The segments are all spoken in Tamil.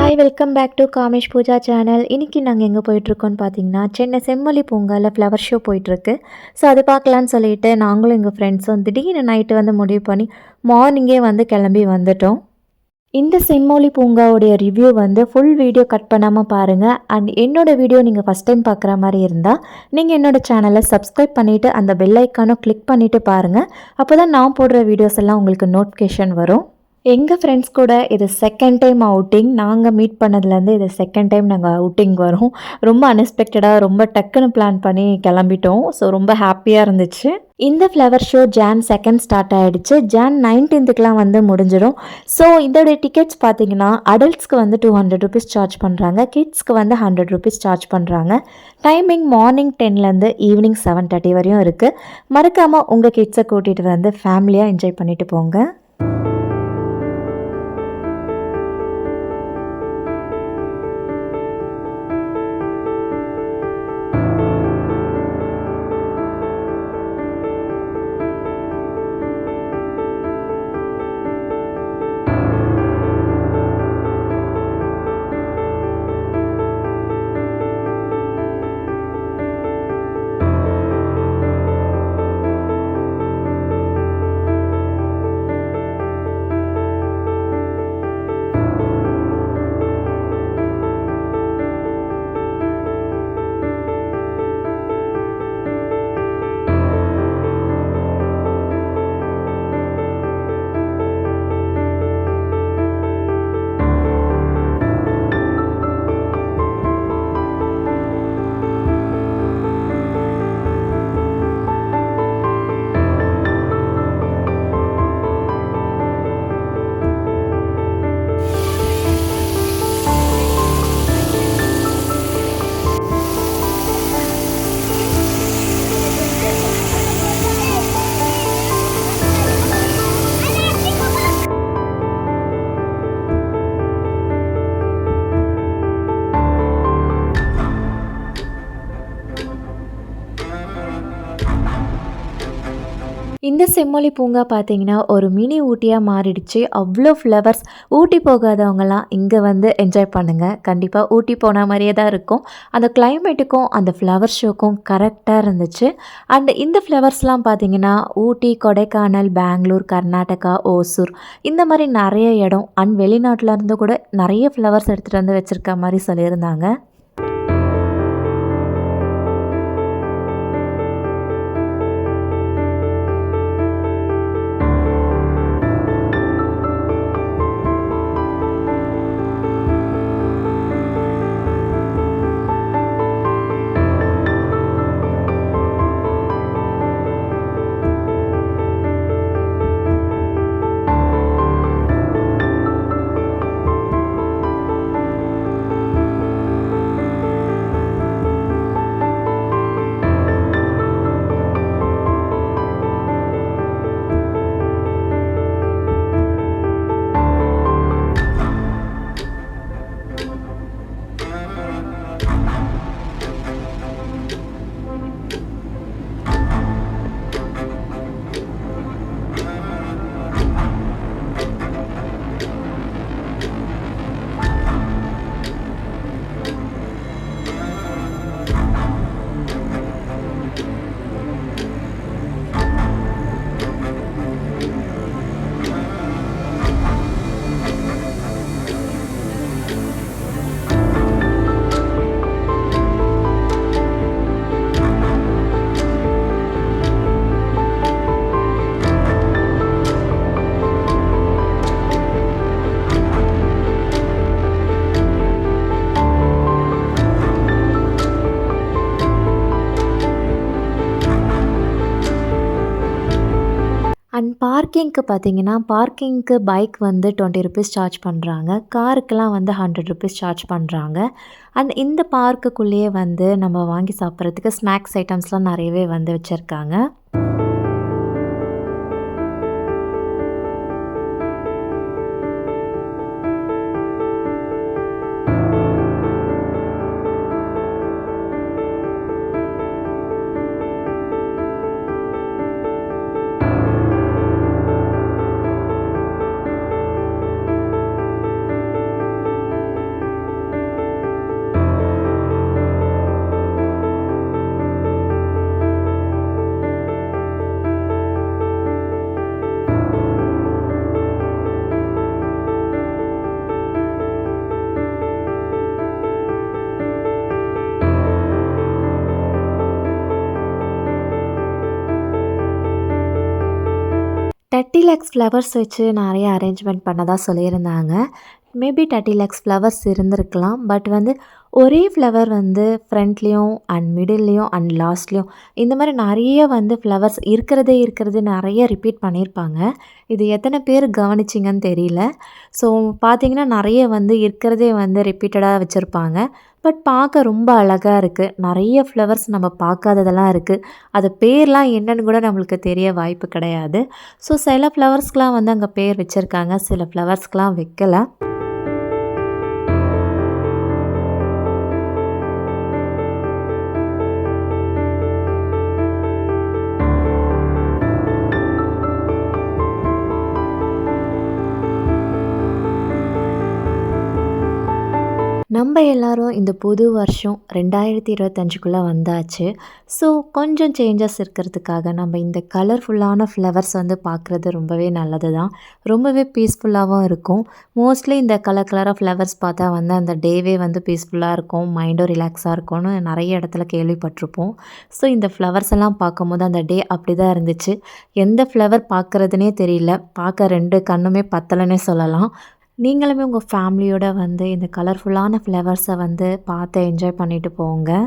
Hi welcome back to Kamesh Pooja channel. இன்றைக்கி நாங்கள் எங்கே போயிட்டுருக்கோன்னு பார்த்தீங்கன்னா, சென்னை செம்மொழி பூங்காவில் ஃப்ளவர் ஷோ போயிட்டுருக்கு. ஸோ அது பார்க்கலான்னு சொல்லிட்டு நாங்களும் எங்கள் ஃப்ரெண்ட்ஸும் திடீர்னு நைட்டு வந்து முடிவு பண்ணி மார்னிங்கே வந்து கிளம்பி வந்துட்டோம். இந்த செம்மொழி பூங்காவுடைய ரிவ்யூ வந்து ஃபுல் வீடியோ கட் பண்ணாமல் பாருங்கள். அண்ட் என்னோடய வீடியோ நீங்கள் ஃபஸ்ட் டைம் பார்க்குற மாதிரி இருந்தால் நீங்கள் என்னோடய சேனலை சப்ஸ்கிரைப் பண்ணிவிட்டு அந்த பெல் ஐக்கானும் கிளிக் பண்ணிவிட்டு பாருங்கள். அப்போ தான் நான் போடுற வீடியோஸ் எல்லாம் உங்களுக்கு நோட்டிஃபிகேஷன் வரும். எங்கள் ஃப்ரெண்ட்ஸ் கூட இது செகண்ட் டைம் அவுட்டிங். நாங்கள் மீட் பண்ணதுலேருந்து இது செகண்ட் டைம் நாங்கள் அவுட்டிங் வரோம். ரொம்ப அன்எக்ஸ்பெக்டடாக ரொம்ப டக்குன்னு பிளான் பண்ணி கிளம்பிட்டோம். ஸோ ரொம்ப ஹாப்பியாக இருந்துச்சு. இந்த ஃப்ளவர் ஷோ Jan 2 ஸ்டார்ட் ஆகிடுச்சு. Jan 19 வந்து முடிஞ்சிடும். ஸோ இதோடைய டிக்கெட்ஸ் பார்த்தீங்கன்னா அடல்ட்ஸ்க்கு வந்து 200 ருபீஸ் சார்ஜ் பண்ணுறாங்க, கிட்ஸ்க்கு வந்து 100 ருபீஸ் சார்ஜ் பண்ணுறாங்க. டைமிங் மார்னிங் 10லேருந்து ஈவினிங் 7:30 வரையும் இருக்குது. மறக்காமல் உங்கள் கிட்ஸை கூட்டிகிட்டு வந்து ஃபேமிலியாக என்ஜாய் பண்ணிட்டு போங்க. இந்த செம்மொழி பூங்கா பார்த்தீங்கன்னா ஒரு மினி ஊட்டியாக மாறிடுச்சு. அவ்வளோ ஃப்ளவர்ஸ். ஊட்டி போகாதவங்கலாம் இங்கே வந்து என்ஜாய் பண்ணுங்கள். கண்டிப்பாக ஊட்டி போன மாதிரியே தான் இருக்கும். அந்த கிளைமேட்டுக்கும் அந்த ஃப்ளவர் ஷோக்கும் கரெக்டாக இருந்துச்சு. அண்ட் இந்த ஃப்ளவர்ஸ்லாம் பார்த்தீங்கன்னா ஊட்டி, கொடைக்கானல், பெங்களூர், கர்நாடகா, ஓசூர் இந்த மாதிரி நிறைய இடம் அண்ட் வெளிநாட்டில் இருந்து கூட நிறைய ஃப்ளவர்ஸ் எடுத்துகிட்டு வந்து வச்சுருக்க மாதிரி சொல்லியிருந்தாங்க. அண்ட் பார்க்கிங்க்கு பார்த்தீங்கன்னா பார்க்கிங்க்கு பைக் வந்து 20 ருபீஸ் சார்ஜ் பண்ணுறாங்க, காருக்கெலாம் வந்து 100 ருபீஸ் சார்ஜ் பண்ணுறாங்க. அண்ட் இந்த பார்க்குக்குள்ளேயே வந்து நம்ம வாங்கி சாப்பிட்றதுக்கு ஸ்நாக்ஸ் ஐட்டம்ஸ்லாம் நிறையவே வந்து வச்சுருக்காங்க. 30 லேக்ஸ் ஃப்ளவர்ஸ் வச்சு நெறைய அரேஞ்ச்மெண்ட் பண்ணதா சொல்லியிருந்தாங்க. மேபி 30 லேக்ஸ் ஃப்ளவர்ஸ் இருந்திருக்கலாம். பட் வந்து ஒரே ஃப்ளவர் வந்து ஃப்ரண்ட்லேயும் அண்ட் மிடில்லேயும் அண்ட் லாஸ்ட்லேயும் இந்த மாதிரி நிறைய வந்து ஃப்ளவர்ஸ் இருக்கிறது நிறைய ரிப்பீட் பண்ணியிருப்பாங்க. இது எத்தனை பேர் கவனிச்சிங்கன்னு தெரியல. ஸோ பார்த்தீங்கன்னா நிறைய வந்து இருக்கிறதே வந்து ரிப்பீட்டடாக வச்சுருப்பாங்க. பட் பார்க்க ரொம்ப அழகாக இருக்குது. நிறைய ஃப்ளவர்ஸ் நம்ம பார்க்காததெல்லாம் இருக்குது. அது பேர்லாம் என்னன்னு கூட நம்மளுக்கு தெரிய வாய்ப்பு கிடையாது. ஸோ சில ஃப்ளவர்ஸ்க்கெலாம் வந்து அங்கே பேர் வச்சுருக்காங்க, சில ஃப்ளவர்ஸ்க்கெலாம் வைக்கல. நம்ம எல்லாரும் இந்த புது வருஷம் 2025க்குள்ளே வந்தாச்சு. ஸோ கொஞ்சம் சேஞ்சஸ் இருக்கிறதுக்காக நம்ம இந்த கலர்ஃபுல்லான ஃப்ளவர்ஸ் வந்து பார்க்குறது ரொம்பவே நல்லது தான். ரொம்பவே பீஸ்ஃபுல்லாகவும் இருக்கும். மோஸ்ட்லி இந்த கலர் கலராக ஃப்ளவர்ஸ் பார்த்தா வந்து அந்த டேவே வந்து பீஸ்ஃபுல்லாக இருக்கும், மைண்டும் ரிலாக்ஸாக இருக்கும்னு நிறைய இடத்துல கேள்விப்பட்டிருப்போம். ஸோ இந்த ஃப்ளவர்ஸ் எல்லாம் பார்க்கும்போது அந்த டே அப்படி தான் இருந்துச்சு. எந்த ஃப்ளவர் பார்க்குறதுனே தெரியல. பார்க்க 2 கண்ணுமே பத்தலைன்னே சொல்லலாம். நீங்களுமே உங்கள் ஃபேமிலியோட வந்து இந்த கலர்ஃபுல்லான ஃப்ளவர்ஸை வந்து பார்த்து என்ஜாய் பண்ணிட்டு போங்க.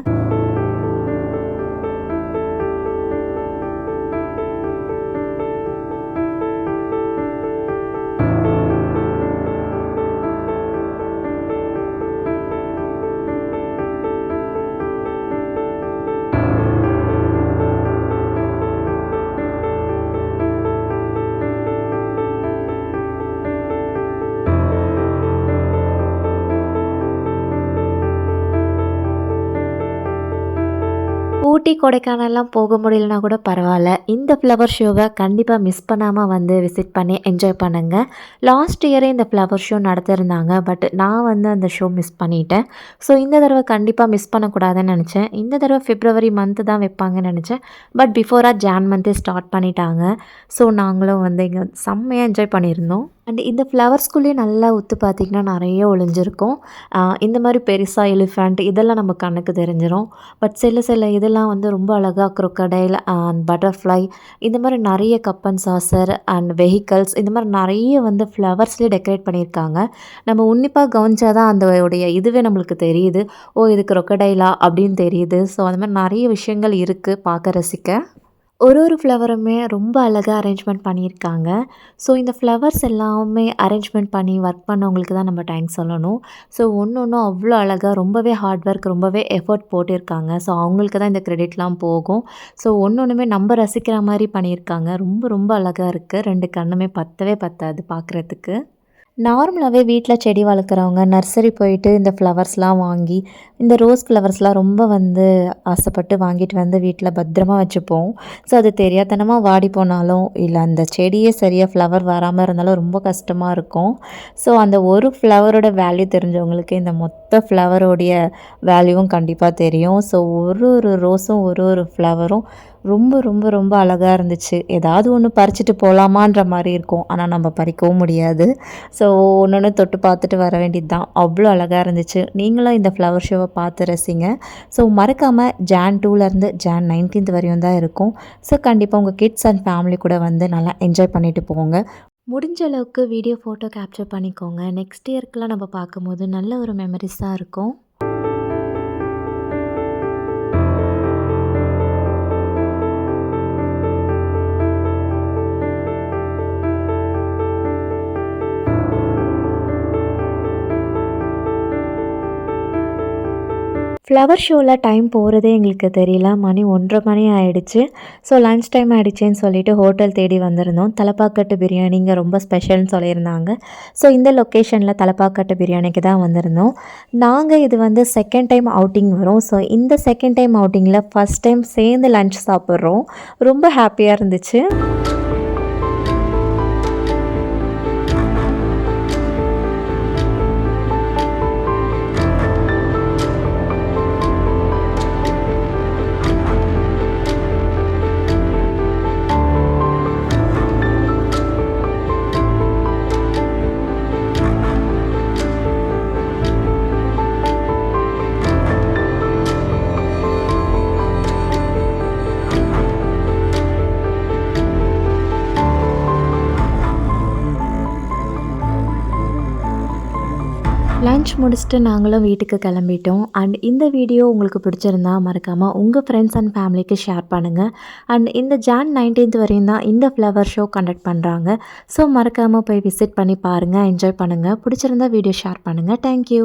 ஊட்டி, கொடைக்கானல்லாம் போக முடியலனா கூட பரவாயில்ல. இந்த ஃப்ளவர் ஷோவை கண்டிப்பாக மிஸ் பண்ணாமல் வந்து விசிட் பண்ணி என்ஜாய் பண்ணுங்க. லாஸ்ட் இயரே இந்த ஃப்ளவர் ஷோ நடத்தியிருந்தாங்க. பட் நான் வந்து அந்த ஷோ மிஸ் பண்ணிட்டேன். ஸோ இந்த தடவை கண்டிப்பாக மிஸ் பண்ணக்கூடாதுன்னு நினச்சேன். இந்த தடவை பிப்ரவரி மந்த்து தான் வைப்பாங்கன்னு நினச்சேன். பட் பிஃபோராக ஜான் மந்த்தே ஸ்டார்ட் பண்ணிட்டாங்க. ஸோ நாங்களும் வந்து இங்கே செம்மையாக என்ஜாய் பண்ணியிருந்தோம். அண்ட் இந்த ஃப்ளவர்ஸ்குள்ளேயே நல்லா உத்து பார்த்திங்கன்னா நிறைய ஒளிஞ்சிருக்கும். இந்த மாதிரி பெருசாக எலிஃபண்ட் இதெல்லாம் நம்ம கண்ணுக்கு தெரிஞ்சிடும். பட் சில இதெல்லாம் வந்து ரொம்ப அழகாக க்ரொக்கடைல் அண்ட் பட்டர்ஃப்ளை இந்த மாதிரி நிறைய cup and Chaucer and vehicles இந்த மாதிரி நிறைய வந்து ஃப்ளவர்ஸ்லேயே டெக்கரேட் பண்ணியிருக்காங்க. நம்ம உன்னிப்பாக கவனிச்சா தான் அதோடைய இதுவே நம்மளுக்கு தெரியுது. ஓ, இது க்ரொக்கடைலா அப்படின்னு தெரியுது. ஸோ அந்த மாதிரி நிறைய விஷயங்கள் இருக்குது பார்க்க ரசிக்க. ஒரு ஃப்ளவருமே ரொம்ப அழகாக அரேஞ்ச்மெண்ட் பண்ணியிருக்காங்க. ஸோ இந்த ஃப்ளவர்ஸ் எல்லாமே அரேஞ்ச்மெண்ட் பண்ணி ஒர்க் பண்ணவங்களுக்கு தான் நம்ம தேங்க்ஸ் சொல்லணும். ஸோ ஒன்றும் அவ்வளோ அழகாக ரொம்பவே ஹார்ட் ஒர்க் ரொம்பவே எஃபர்ட் போட்டிருக்காங்க. ஸோ அவங்களுக்கு தான் இந்த கிரெடிட்லாம் போகும். ஸோ ஒன்றுமே நம்ம ரசிக்கிற மாதிரி பண்ணியிருக்காங்க. ரொம்ப அழகாக இருக்குது. 2 கண்ணுமே பத்தவே பத்தாது பார்க்குறதுக்கு. நார்மலாகவே வீட்டில் செடி வளர்க்குறவங்க நர்சரி போயிட்டு இந்த ஃப்ளவர்ஸ்லாம் வாங்கி இந்த ரோஸ் ஃப்ளவர்ஸ்லாம் ரொம்ப வந்து ஆசைப்பட்டு வாங்கிட்டு வந்து வீட்டில் பத்திரமா வச்சுப்போம். ஸோ அது தெரியாதனமாக வாடி போனாலும் இல்லை அந்த செடியே சரியாக ஃப்ளவர் வராமல் இருந்தாலும் ரொம்ப கஷ்டமாக இருக்கும். ஸோ அந்த ஒரு ஃப்ளவரோட வேல்யூ தெரிஞ்சவங்களுக்கு இந்த மொத்த ஃப்ளவரோடைய வேல்யூவும் கண்டிப்பாக தெரியும். ஸோ ஒரு ரோஸும் ஒரு ஃப்ளவரும் ரொம்ப அழகாக இருந்துச்சு. ஏதாவது ஒன்று பறிச்சுட்டு போகலாமான்ற மாதிரி இருக்கும். ஆனால் நம்ம பறிக்கவும் முடியாது. ஸோ ஒன்று தொட்டு பார்த்துட்டு வர வேண்டியது தான். அவ்வளோ அழகாக இருந்துச்சு. நீங்களும் இந்த ஃப்ளவர் ஷோவை பார்த்து ரசிங்க. ஸோ மறக்காமல் ஜான் 2லேருந்து ஜான் 19th வரையும் தான் இருக்கும். ஸோ கண்டிப்பாக உங்கள் கிட்ஸ் அண்ட் ஃபேமிலி கூட வந்து நல்லா என்ஜாய் பண்ணிட்டு போங்க. முடிஞ்ச அளவுக்கு வீடியோ ஃபோட்டோ கேப்சர் பண்ணிக்கோங்க. நெக்ஸ்ட் இயர்க்கெலாம் நம்ம பார்க்கும்போது நல்ல ஒரு மெமரிஸாக இருக்கும். ஃப்ளவர் ஷோவில் டைம் போகிறதே எங்களுக்கு தெரியல. மணி 1:30 மணி ஆகிடுச்சு. ஸோ லன்ச் டைம் ஆகிடுச்சின்னு சொல்லிவிட்டு ஹோட்டல் தேடி வந்திருந்தோம். தலப்பாக்கட்டு பிரியாணி இங்கே ரொம்ப ஸ்பெஷல்னு சொல்லியிருந்தாங்க. ஸோ இந்த லொக்கேஷனில் தலப்பாக்கட்டு பிரியாணிக்கு தான் வந்திருந்தோம். நாங்கள் இது வந்து செகண்ட் டைம் அவுட்டிங் வரும். ஸோ இந்த செகண்ட் டைம் அவுட்டிங்கில் ஃபஸ்ட் டைம் சேர்ந்து லன்ச் சாப்பிட்றோம். ரொம்ப ஹாப்பியாக இருந்துச்சு. லஞ்ச் முடிச்சுட்டு நாங்களும் வீட்டுக்கு கிளம்பிட்டோம். அண்ட் இந்த வீடியோ உங்களுக்கு பிடிச்சிருந்தா மறக்காமல் உங்கள் ஃப்ரெண்ட்ஸ் அண்ட் ஃபேமிலிக்கு ஷேர் பண்ணுங்கள். அண்ட் இந்த ஜான் 19th வரையும் தான் இந்த ஃப்ளவர் ஷோ கண்டக்ட் பண்ணுறாங்க. ஸோ மறக்காமல் போய் விசிட் பண்ணி பாருங்கள், என்ஜாய் பண்ணுங்கள். பிடிச்சிருந்தா வீடியோ ஷேர் பண்ணுங்கள். தேங்க்யூ.